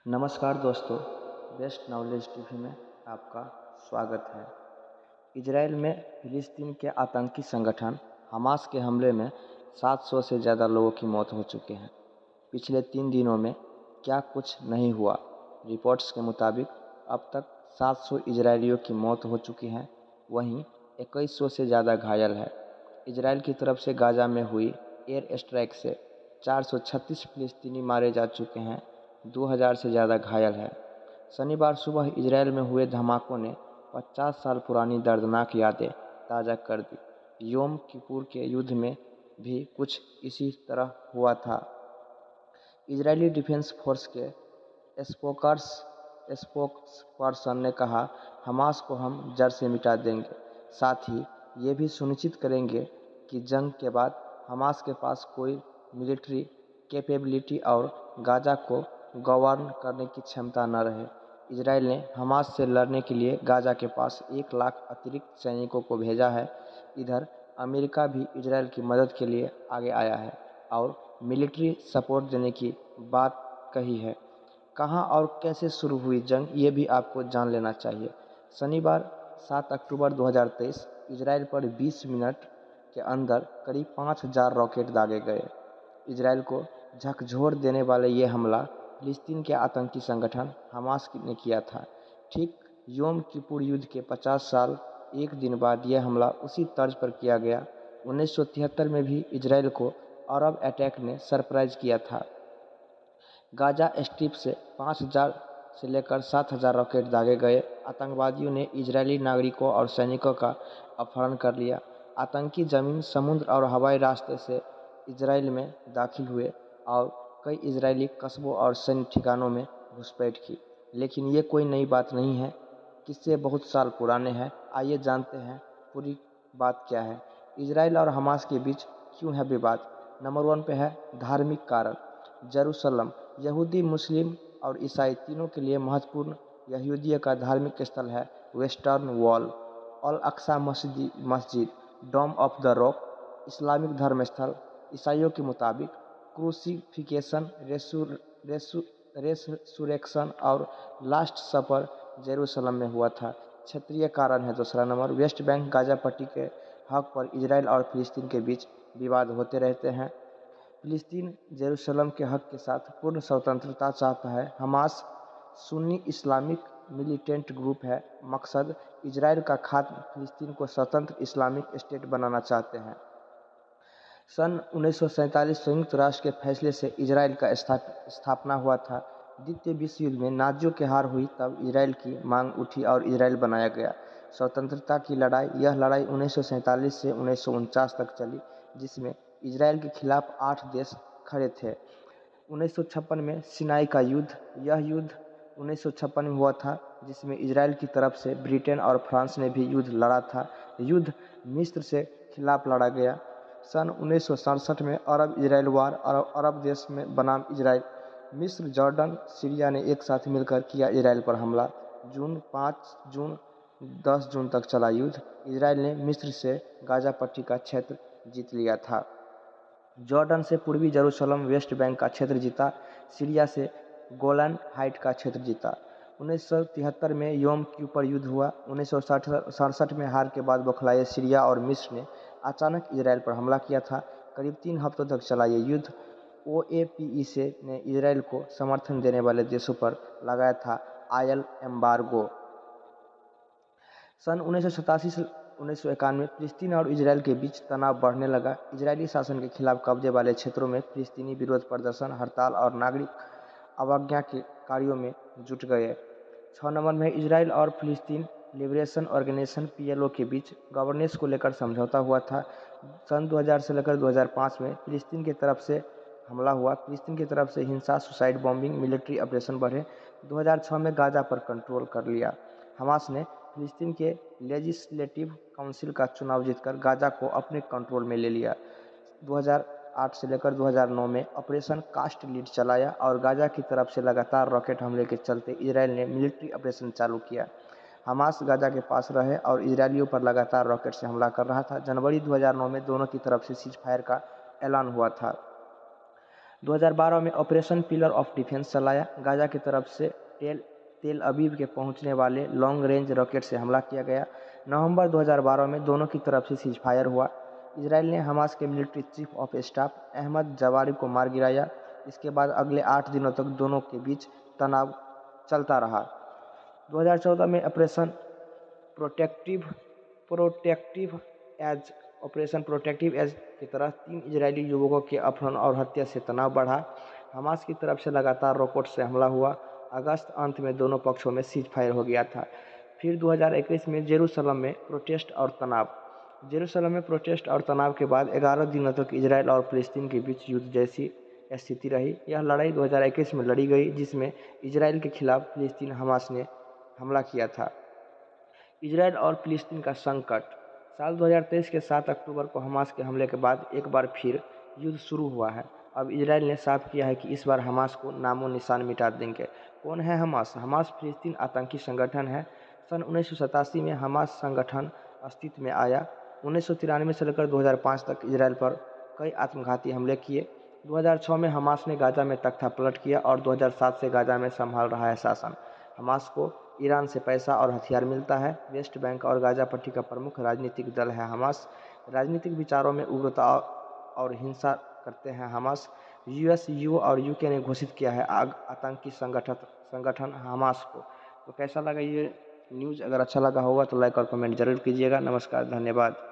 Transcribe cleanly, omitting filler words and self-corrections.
नमस्कार दोस्तों, best knowledge TV में आपका स्वागत है। इजराइल में फिलिस्तीन के आतंकी संगठन हमास के हमले में 700 से ज़्यादा लोगों की मौत हो चुकी है। पिछले 3 दिनों में क्या कुछ नहीं हुआ। रिपोर्ट्स के मुताबिक अब तक 700 इजरायलियों की मौत हो चुकी है, वहीं 2100 से ज़्यादा घायल है। इजराइल की तरफ से गाजा में हुई एयर स्ट्राइक से 436 फिलिस्तीनी मारे जा चुके हैं, 2000 से ज़्यादा घायल है। शनिवार सुबह इजराइल में हुए धमाकों ने 50 साल पुरानी दर्दनाक यादें ताज़ा कर दी। योम किपुर के युद्ध में भी कुछ इसी तरह हुआ था। इजरायली डिफेंस फोर्स के स्पोक्सपर्सन ने कहा, हमास को हम जड़ से मिटा देंगे, साथ ही ये भी सुनिश्चित करेंगे कि जंग के बाद हमास के पास कोई मिलिट्री कैपेबिलिटी और गाजा को गवर्न करने की क्षमता न रहे। इजराइल ने हमास से लड़ने के लिए गाजा के पास 1 लाख अतिरिक्त सैनिकों को भेजा है। इधर अमेरिका भी इजराइल की मदद के लिए आगे आया है और मिलिट्री सपोर्ट देने की बात कही है। कहां और कैसे शुरू हुई जंग, ये भी आपको जान लेना चाहिए। शनिवार 7 अक्टूबर 2023 इजराइल पर 20 मिनट के अंदर करीब 5000 रॉकेट दागे गए। इजराइल को झकझोर देने वाले ये हमला फिलिस्तीन के आतंकी संगठन हमास ने किया था। ठीक योम किपुर युद्ध के 50 साल एक दिन बाद यह हमला उसी तर्ज पर किया गया। 1973 में भी इजराइल को अरब अटैक ने सरप्राइज किया था। गाजा स्ट्रिप से 5000 से लेकर 7000 रॉकेट दागे गए। आतंकवादियों ने इजरायली नागरिकों और सैनिकों का अपहरण कर लिया। आतंकी जमीन, समुद्र और हवाई रास्ते से इजराइल में दाखिल हुए और कई इजरायली कस्बों और सैन्य ठिकानों में घुसपैठ की। लेकिन ये कोई नई बात नहीं है, किस्से बहुत साल पुराने हैं। आइए जानते हैं पूरी बात क्या है। इजराइल और हमास के बीच क्यों है विवाद। नंबर 1 पे है धार्मिक कारण। जेरूसलम यहूदी, मुस्लिम और ईसाई तीनों के लिए महत्वपूर्ण यहूदियों का धार्मिक स्थल है। वेस्टर्न वॉल, अल अक्सा मस्जिद, डोम ऑफ द रॉक, इस्लामिक धर्म स्थल। ईसाइयों के मुताबिक क्रूसिफिकेशन, रेसुरेक्शन और लास्ट सपर जेरूसलम में हुआ था। क्षेत्रीय कारण है दूसरा नंबर। वेस्ट बैंक, गाजा पट्टी के हक पर इजराइल और फिलिस्तीन के बीच विवाद होते रहते हैं। फिलिस्तीन जेरूसलम के हक के साथ पूर्ण स्वतंत्रता चाहता है। Hamas Sunni Islamic militant group है। मकसद इजराइल का खात्मा, फिलिस्तीन को स्वतंत्र इस्लामिक स्टेट बनाना चाहते हैं। सन 1947 संयुक्त राष्ट्र के फैसले से इजराइल का स्थापना हुआ था। द्वितीय विश्व युद्ध में नाजियों की हार हुई, तब इजराइल की मांग उठी और इजराइल बनाया गया। स्वतंत्रता की लड़ाई, यह लड़ाई 1947 से 1949 तक चली, जिसमें इजराइल के खिलाफ 8 देश खड़े थे। 1956 में सिनाई का युद्ध, यह युद्ध 1956 में हुआ था, जिसमें इजराइल की तरफ से ब्रिटेन और फ्रांस ने भी युद्ध लड़ा था। युद्ध मिस्र से खिलाफ लड़ा गया। सन 1967 में अरब इजराइल वार, अरब देश में बनाम इजराइल, मिस्र, जॉर्डन, सीरिया ने एक साथ मिलकर किया इजराइल पर हमला। जून 5 जून 10 जून तक चला युद्ध। इजराइल ने मिस्र से गाजा पट्टी का क्षेत्र जीत लिया था। जॉर्डन से पूर्वी जेरूसलम, वेस्ट बैंक का क्षेत्र जीता। सीरिया से गोलान हाइट का क्षेत्र जीता। 1973 में योम किपुर युद्ध हुआ। 1967 में हार के बाद बौखलाए सीरिया और मिस्र ने अचानक इजराइल पर हमला किया था। करीब 3 हफ्तों तक चला ये युद्ध। OAPEC ने इजराइल को समर्थन देने वाले देशों पर लगाया था ऑयल एम्बार्गो। सन 1987 से 1991 फिलिस्तीन और इजराइल के बीच तनाव बढ़ने लगा। इजरायली शासन के खिलाफ कब्जे वाले क्षेत्रों में फिलिस्तीनी विरोध प्रदर्शन, हड़ताल और नागरिक अवज्ञा के कार्यों में जुट गए। 6 नंबर में इजराइल और फिलिस्तीन लिबरेशन ऑर्गेनाइजेशन PLO के बीच गवर्नेंस को लेकर समझौता हुआ था। सन 2000 से लेकर 2005 में फिलिस्तीन की तरफ से हमला हुआ। फिलिस्तीन की तरफ से हिंसा, सुसाइड बॉम्बिंग, मिलिट्री ऑपरेशन बढ़े। 2006 में गाजा पर कंट्रोल कर लिया। हमास ने फिलिस्तीन के लेजिस्लेटिव काउंसिल का चुनाव जीतकर गाजा को अपने कंट्रोल में ले लिया। 2008 से लेकर 2009 में ऑपरेशन कास्ट लीड चलाया और गाजा की तरफ से लगातार रॉकेट हमले के चलते इजराइल ने मिलिट्री ऑपरेशन चालू किया। हमास गाजा के पास रहे और इजरायलियों पर लगातार रॉकेट से हमला कर रहा था। जनवरी 2009 में दोनों की तरफ से सीज फायर का ऐलान हुआ था। 2012 में ऑपरेशन पिलर ऑफ डिफेंस चलाया। गाजा की तरफ से तेल अवीव के पहुंचने वाले लॉन्ग रेंज रॉकेट से हमला किया गया। नवंबर 2012 में दोनों की तरफ से सीज फायर हुआ। इसराइल ने हमास के military chief of staff Ahmed Jabari को मार गिराया। इसके बाद अगले 8 दिनों तक दोनों के बीच तनाव चलता रहा। 2014 में ऑपरेशन प्रोटेक्टिव एज की तरह 3 इजरायली युवकों के अपहरण और हत्या से तनाव बढ़ा। हमास की तरफ से लगातार रॉकेट से हमला हुआ। अगस्त अंत में दोनों पक्षों में सीज फायर हो गया था। फिर 2021 में जेरूसलम में प्रोटेस्ट और तनाव के बाद 11 दिनों तक इजराइल और फिलिस्तीन के बीच युद्ध जैसी स्थिति रही। यह लड़ाई 2021 में लड़ी गई, जिसमें इजराइल के खिलाफ फिलिस्तीन हमास ने हमला किया था। इजराइल और फिलिस्तीन का संकट। साल 2023 के 7 अक्टूबर को हमास के हमले के बाद एक बार फिर युद्ध शुरू हुआ है। अब इजराइल ने साफ किया है कि इस बार हमास को नामो निशान मिटा देंगे। कौन है हमास? हमास फिलिस्तीन आतंकी संगठन है। सन 1987 में हमास संगठन अस्तित्व में आया। 1993 से लेकर 2005 तक इजराइल पर कई आत्मघाती हमले किए। 2006 में हमास ने गाजा में तख्ता पलट किया और 2007 से गाजा में संभाल रहा है शासन। हमास को ईरान से पैसा और हथियार मिलता है। वेस्ट बैंक और गाजा पट्टी का प्रमुख राजनीतिक दल है हमास। राजनीतिक विचारों में उग्रता और हिंसा करते हैं हमास। यूएस, ईयू और यूके ने घोषित किया है आतंकी संगठन हमास को। तो कैसा लगा ये न्यूज़? अगर अच्छा लगा होगा तो लाइक और कमेंट जरूर कीजिएगा। नमस्कार, धन्यवाद।